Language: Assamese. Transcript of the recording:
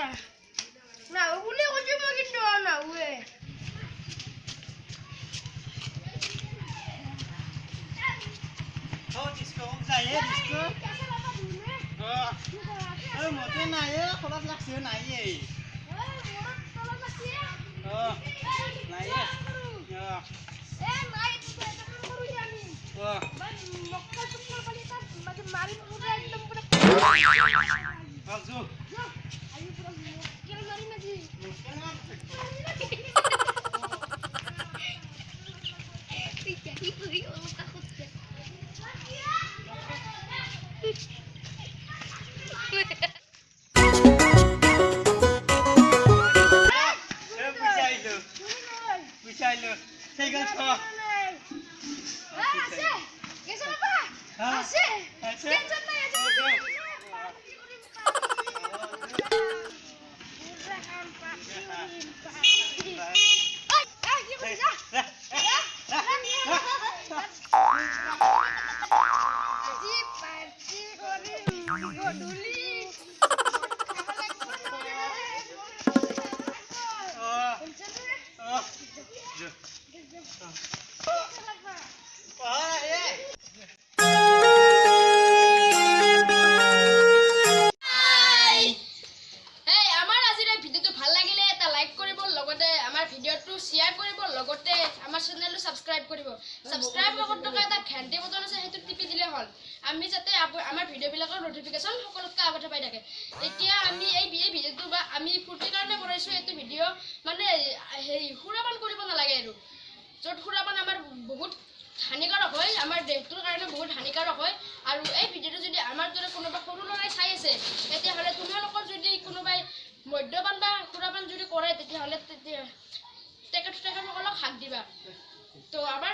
Nah, boleh kau cuma gitu anak gue. Oh, disco saya disco. Oh, mungkin naya kalau laksir naya. Oh, naya. Ya. Naik juga teman barunya nih. Wah. Ban lokal semua balikan macam mari muda itu muda. Alzu. Ayo pulang dulu. Kira mari lagi. Mungkin apa? Jadi gue orang takut deh. Bisa lu. Tinggal kau. Asih. Geser apa? Asih. Geser ya coba. Subscribe কৰিব subscribe লগত থকা এটা ঘণ্টি বটন আছে হেতু টিপি দিলে হল আমি যাতে আমাৰ ভিডিও বিলাকৰ নোটিফিকেশন সকলোতকৈ আগতে পাই থাকে এতিয়া আমি এই ভিডিওটো বা আমি ফুৰ্তি কাৰণে বনাইছো এটো ভিডিও মানে হেৰি খুৰাবান কৰিব নালাগে আৰু যত খুৰাবান আমাৰ বহুত হানিকাৰক হয় আমাৰ দেহটোৰ কাৰণে বহুত হানিকাৰক হয় আৰু এই ভিডিওটো যদি আমাৰ দৰে কোনোবা সৰু লৰাই চাই আছে তেতিয়া হলে তোমালোকৰ যদি কোনোবাই মদ্যপান বা খুৰাবান যদি কৰে তেতিয়া হলে তেখেতসকলক হাত দিবা তো আমাৰ